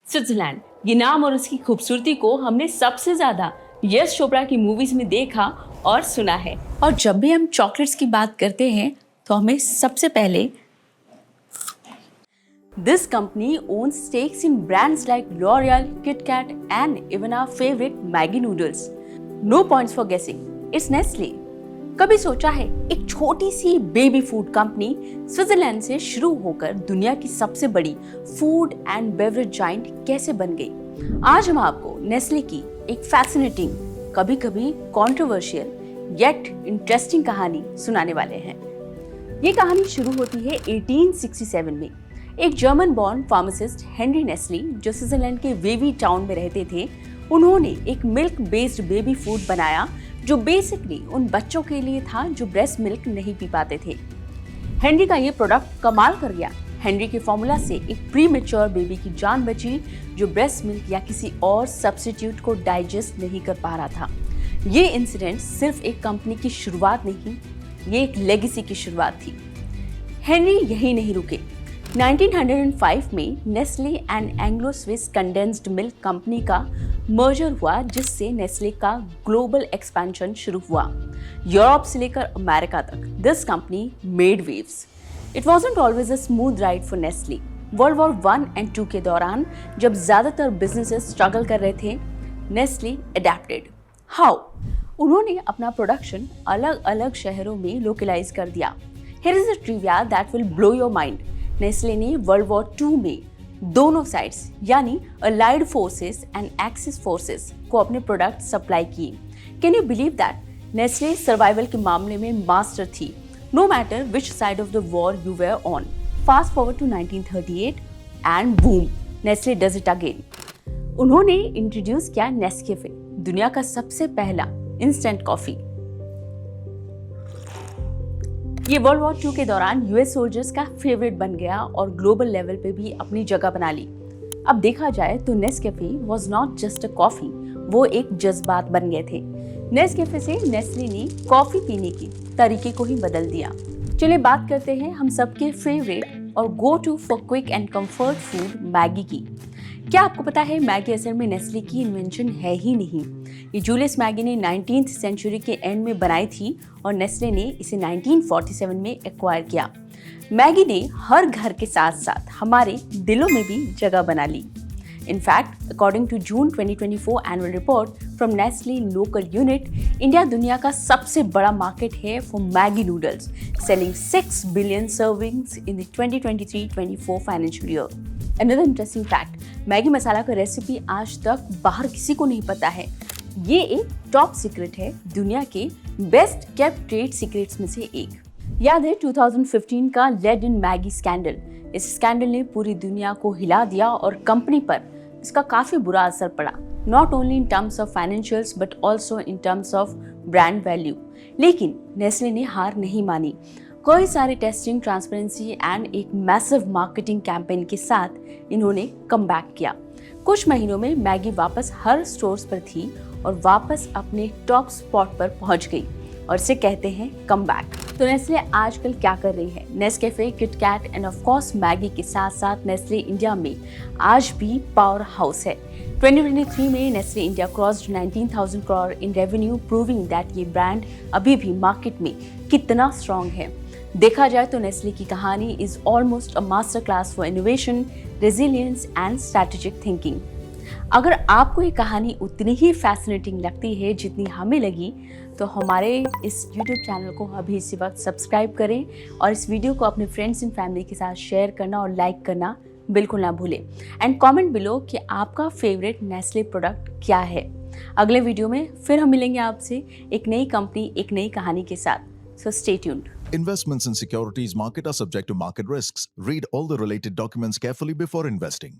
Switzerland, ये नाम और उसकी खूबसूरती को हमने सबसे ज्यादा यश चोपड़ा की मूवीज में देखा और सुना है। और जब भी हम चॉकलेट्स की बात करते हैं तो हमें सबसे पहले This company owns stakes in brands like L'Oreal, Kit Kat, and even our favorite Maggi noodles. No points for guessing. It's Nestle. कभी सोचा है एक छोटी सी बेबी फूड कंपनी स्विट्जरलैंड से शुरू होकर दुनिया की सबसे बड़ी फूड एंड बेवरेज जाइंट कैसे बन गई? आज हम आपको नेस्ले की एक फैसिनेटिंग, कभी कभी कॉन्ट्रोवर्शियल येट इंटरेस्टिंग कहानी सुनाने वाले हैं। ये कहानी शुरू होती है 1867 में। एक German born pharmacist Henry Nestle, जो स्विट्जरलैंड के वेवी टाउन में रहते थे, उन्होंने एक मिल्क बेस्ड बेबी फूड बनाया जो बेसिकली उन बच्चों के लिए था जो ब्रेस्ट मिल्क नहीं पी पाते थे। हेनरी का ये प्रोडक्ट कमाल कर गया। हेनरी के फॉर्मूला से एक प्री मैच्योर बेबी की जान बची जो ब्रेस्ट मिल्क या किसी और सब्स्टिट्यूट को डाइजेस्ट नहीं कर पा रहा था। ये इंसिडेंट सिर्फ एक कंपनी की शुरुआत नहीं, ये एक लेगेसी की शुरुआत थी। हेनरी यही नहीं रुके। 1905 में Nestle and Anglo Swiss condensed milk company का मर्जर हुआ, जिससे नेस्ले का ग्लोबल एक्सपेंशन शुरू हुआ, यूरोप से लेकर अमेरिका तक। This company made waves. It wasn't always a smooth ride for Nestle. World war 1 और 2 के दौरान जब ज्यादातर बिजनेसेस स्ट्रगल कर रहे थे, नेस्ले अडेप्टेड। हाउ? उन्होंने अपना प्रोडक्शन अलग अलग शहरों में लोकलाइज कर दिया। Here is a trivia that will blow your mind. Nestle ने वर्ल्ड वॉर 2 में दोनों साइड्स यानी allied forces and axis forces को अपने प्रोडक्ट सप्लाई किए। Can you believe that? Nestle survival के मामले में मास्टर थी, no matter which side of the war you were on. Fast forward to 1938 and boom, Nestle does it again. उन्होंने introduce किया Nescafe, दुनिया का सबसे पहला इंस्टेंट कॉफी। ये वर्ल्ड वॉर 2 के दौरान यूएस सोल्जर्स का फेवरेट बन गया और ग्लोबल लेवल पे भी अपनी जगह बना ली। अब देखा जाए तो Nescafe was not just a coffee, वो एक जज्बात बन गए थे। नेस्कैफे से नेस्ले ने कॉफी पीने के तरीके को ही बदल दिया। चलिए बात करते हैं हम सबके फेवरेट और go to for quick and comfort food Maggi की। क्या आपको पता है मैगी असल में नेस्ले की इन्वेंशन है ही नहीं। ये जूलियस मैगी ने 19th सेंचुरी के एंड में बनाई थी और नेस्ले ने इसे 1947 में एक्वायर किया। मैगी ने हर घर के साथ साथ हमारे दिलों में भी जगह बना ली। In fact according to June 2024 annual report from Nestle local unit, India दुनिया का सबसे बड़ा मार्केट है for Maggi noodles, selling 6 billion servings in the 2023-24 financial year. Another interesting fact, Maggi masala का रेसिपी आज तक बाहर किसी को नहीं पता है। ये एक टॉप सीक्रेट है, दुनिया के बेस्ट केप्ट ट्रेड सीक्रेट्स में से एक। याद है 2015 का लेड इन मैगी स्कैंडल? इस स्कैंडल ने पूरी दुनिया को हिला दिया और कंपनी पर इसका काफी बुरा असर पड़ा, not only in terms of financials but also in terms of brand value. लेकिन नेस्ले ने हार नहीं मानी। कई सारे टेस्टिंग, ट्रांसपेरेंसी एंड एक मैसिव मार्केटिंग कैंपेन के साथ इन्होंने कमबैक किया। कुछ महीनों में मैगी वापस हर स्टोर्स पर थी और वापस अपने टॉप स्पॉट पर पहुंच गई, और इसे कहते हैं कमबैक। तो नेस्ले आजकल क्या कर रही है? Nescafe, Kit Kat and of course Maggi के साथ साथ नेस्ले इंडिया में आज भी पावर हाउस है। 2023 में Nestle India crossed 19,000 crore in revenue, proving that ये ब्रांड अभी भी मार्केट में कितना स्ट्रॉन्ग है। देखा जाए तो नेस्ले की कहानी is almost a master class for innovation, resilience and strategic thinking. अगर आपको ये कहानी उतनी ही फैसिनेटिंग लगती है जितनी हमें लगी, तो हमारे इस YouTube चैनल को अभी इसी वक्त सब्सक्राइब करें और इस वीडियो को अपने फ्रेंड्स एंड फैमिली के साथ शेयर करना और लाइक करना बिल्कुल ना भूलें। एंड कमेंट बिलो कि आपका फेवरेट नेस्ले प्रोडक्ट क्या है। अगले वीडियो में फिर हम मिलेंगे आपसे एक नई कंपनी, एक नई कहानी के साथ। So stay tuned. Investments in securities market are subject to market risks. Read all the related documents carefully before investing.